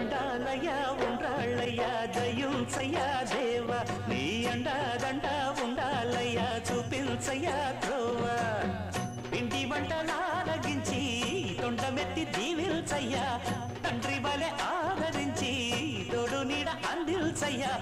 ఉండాలయ్యా ఉండాలయ్యా దయుంచయ్యా దేవ నీ అండాదండ ఉండాలయ్యా చూపించయ్యా త్రోవ పిండి వంటలారగించి తొండమెత్తి దీవిల్చయ్యా తండ్రి వలె ఆదరించి తోడు నీడ అందిల్చయ్యా